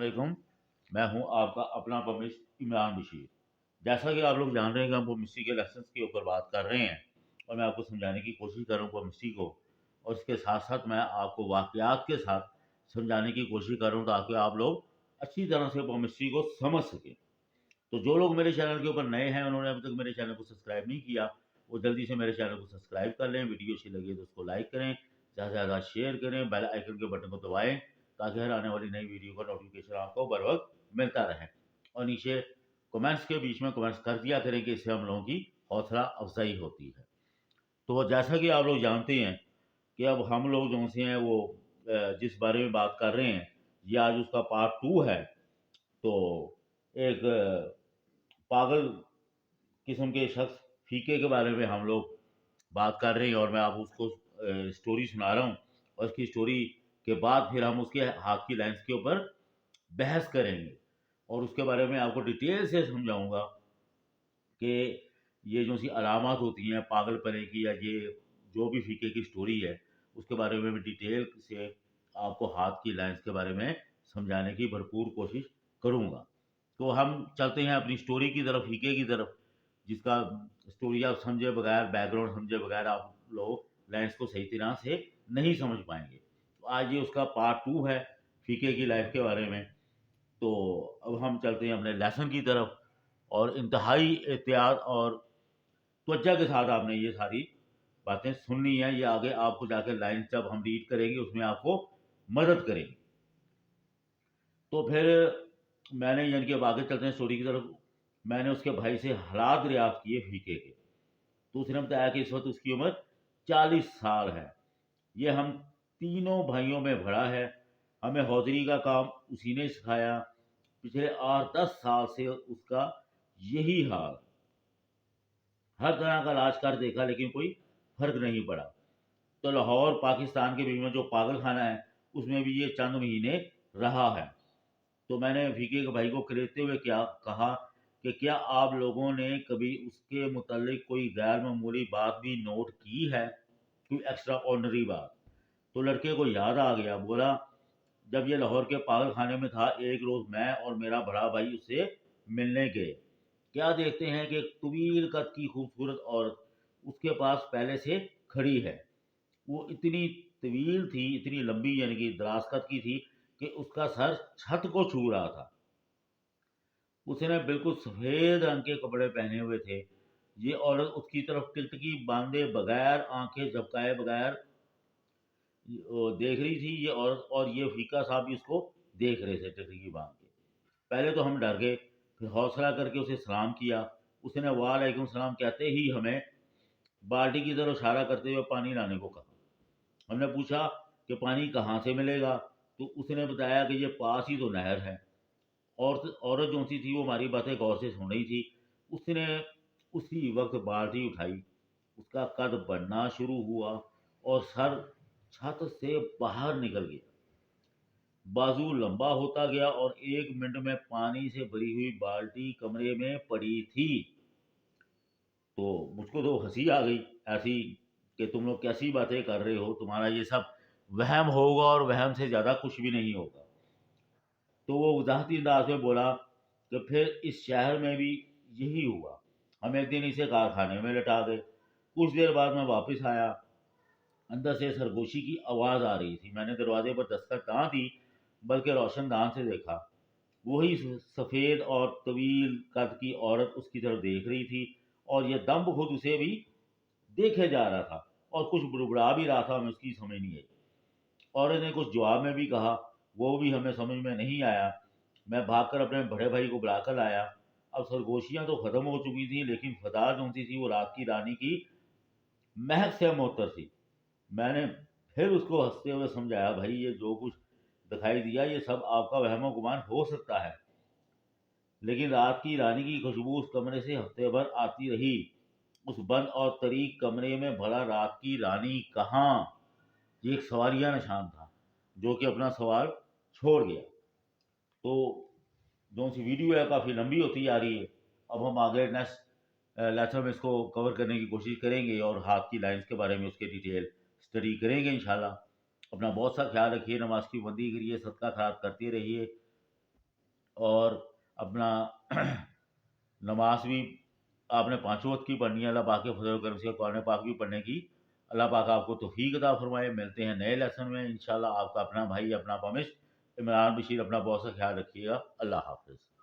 वालेकुम। मैं हूं आपका अपना पब्लिश इमरान बशीर। जैसा कि आप लोग जान रहे हैं कि हम केमिस्ट्री के लेसन्स के ऊपर बात कर रहे हैं और मैं आपको समझाने की कोशिश कर रहा हूँ केमिस्ट्री को, और इसके साथ साथ मैं आपको वाक़यात के साथ समझाने की कोशिश कर रहा हूँ ताकि आप लोग अच्छी तरह से केमिस्ट्री को समझ सकें। तो जो लोग मेरे चैनल के ऊपर नए हैं, उन्होंने अभी तक मेरे चैनल को सब्सक्राइब नहीं किया, वो जल्दी से मेरे चैनल को सब्सक्राइब कर लें। वीडियो अच्छी लगी तो उसको लाइक करें, ज़्यादा से ज़्यादा शेयर करें, बेल आइकन के बटन को दबाएं ताकि हर आने वाली नई वीडियो का नोटिफिकेशन आपको बर वक्त मिलता रहे। और नीचे कमेंट्स के बीच में कमेंट्स कर दिया करें कि इससे हम लोगों की हौसला अफजाई होती है। तो जैसा कि आप लोग जानते हैं कि अब हम लोग जो से हैं वो जिस बारे में बात कर रहे हैं, ये आज उसका पार्ट 2 है। तो एक पागल किस्म के शख्स फीके के बारे में हम लोग बात कर रहे हैं और मैं आप उसको स्टोरी सुना रहा हूँ, और उसकी स्टोरी के बाद फिर हम उसके हाथ की लाइंस के ऊपर बहस करेंगे और उसके बारे में आपको डिटेल से समझाऊंगा कि ये जो सी अलामत होती हैं पागलपने की, या ये जो भी फीके की स्टोरी है उसके बारे में मैं डिटेल से आपको हाथ की लाइंस के बारे में समझाने की भरपूर कोशिश करूंगा। तो हम चलते हैं अपनी स्टोरी की तरफ, फीके की तरफ, जिसका स्टोरी आप समझे बगैर, बैकग्राउंड समझे बगैर आप लोग लाइंस को सही तरह से नहीं समझ पाएंगे। तो आज ये उसका पार्ट 2 है फीके की लाइफ के बारे में। तो अब हम चलते हैं अपने लेसन की तरफ, और इंतहाई एहतियात और त्वज्जा के साथ आपने ये सारी बातें सुननी है। ये आगे आपको जाकर लाइन जब हम रीड करेंगे उसमें आपको मदद करेंगे। तो फिर मैंने यानी कि अब आगे चलते हैं स्टोरी की तरफ। मैंने उसके भाई से हालात दरियाफ्त किए फीके के, तो उसने बताया कि इस वक्त उसकी उम्र 40 साल है। ये हम तीनों भाइयों में बड़ा है। हमें हौजरी का काम उसी ने सिखाया। पिछले 8-10 साल से उसका यही हाल। हर तरह का इलाज कर देखा लेकिन कोई फर्क नहीं पड़ा। तो लाहौर पाकिस्तान के बीच में जो पागल खाना है उसमें भी ये चंद महीने रहा है। तो मैंने फीके के भाई को खरीदते हुए क्या कहा कि क्या आप लोगों ने कभी उसके मुतालिक कोई गैर मामूली बात भी नोट की है, कोई एक्स्ट्रा ऑर्डनरी बात? तो लड़के को याद आ गया। बोला, जब ये लाहौर के पागल खाने में था, एक रोज मैं और मेरा बड़ा भाई उससे मिलने गए। क्या देखते हैं कि एक तवील कद की खूबसूरत औरत उसके पास पहले से खड़ी है। वो इतनी तवील थी, इतनी लंबी यानी कि दराज कद की थी कि उसका सर छत को छू रहा था। उसने बिल्कुल सफेद रंग के कपड़े पहने हुए थे। ये औरत उसकी तरफ टिकटकी बांधे बगैर, आंखें झपकाए बगैर देख रही थी ये औरत, और ये फीका साहब भी उसको देख रहे थे टिकटकी बांध के। पहले तो हम डर गए, फिर हौसला करके उसे सलाम किया। उसने वालेकुम सलाम कहते ही हमें बाल्टी की तरफ इशारा करते हुए पानी लाने को कहा। हमने पूछा कि पानी कहाँ से मिलेगा, तो उसने बताया कि ये पास ही तो नहर है। औरत जो सी थी वो हमारी बातें गौर से सुन रही थी। उसने उसी वक्त बाल्टी उठाई। उसका कद बढ़ना शुरू हुआ और सर छत से बाहर निकल गया। बाजू लंबा होता गया और 1 मिनट में पानी से भरी हुई बाल्टी कमरे में पड़ी थी। तो मुझको तो हंसी आ गई ऐसी कि तुम लोग कैसी बातें कर रहे हो, तुम्हारा ये सब वहम होगा और वहम से ज़्यादा कुछ भी नहीं होगा। तो वो वजाहती अंदाज में बोला कि फिर इस शहर में भी यही हुआ। हम एक दिन इसे कारखाने में लटा गए। कुछ देर बाद मैं वापस आया। अंदर से सरगोशी की आवाज़ आ रही थी। मैंने दरवाजे पर दस्तक ना दी बल्कि रोशनदान से देखा। वही सफ़ेद और तवील कद की औरत उसकी तरफ देख रही थी, और यह दम खुद उसे भी देखे जा रहा था और कुछ बुड़बुड़ा भी रहा था। हमें उसकी समझ नहीं आई। औरत ने कुछ जवाब में भी कहा, वो भी हमें समझ में नहीं आया। मैं भागकर अपने बड़े भाई को बुलाकर लाया। अब सरगोशियाँ तो ख़त्म हो चुकी थी, लेकिन फदा जो सी थी वो रात की रानी की महक से मुअत्तर थी। मैंने फिर उसको हंसते हुए समझाया, भाई ये जो कुछ दिखाई दिया ये सब आपका वहम गुमान हो सकता है, लेकिन रात की रानी की खुशबू उस कमरे से हफ्ते भर आती रही। उस बंद और तरीक कमरे में भला रात की रानी कहाँ? ये एक सवालिया निशान था जो कि अपना सवाल छोड़ गया। तो जो सी वीडियो है काफ़ी लंबी होती जा रही है। अब हम आगे नेक्स्ट लेक्चर में इसको कवर करने की कोशिश करेंगे और हाथ की लाइंस के बारे में उसके डिटेल स्टडी करेंगे इंशाल्लाह। अपना बहुत सा ख्याल रखिए, नमाज की बंदी करिए, सदका खैरात करते रहिए। اور اپنا نماز بھی آپ نے پانچوں وقت کی پڑھنی ہے، اللہ پاک کے فضل و کرم سے قرآن پاک بھی پڑھنے کی اللہ پاک آپ کو توفیق عطا فرمائے۔ ملتے ہیں نئے لیسن میں انشاءاللہ۔ آپ کا اپنا بھائی، اپنا پامش عمران بشیر، اپنا بہت سا خیال رکھیے گا۔ اللہ حافظ۔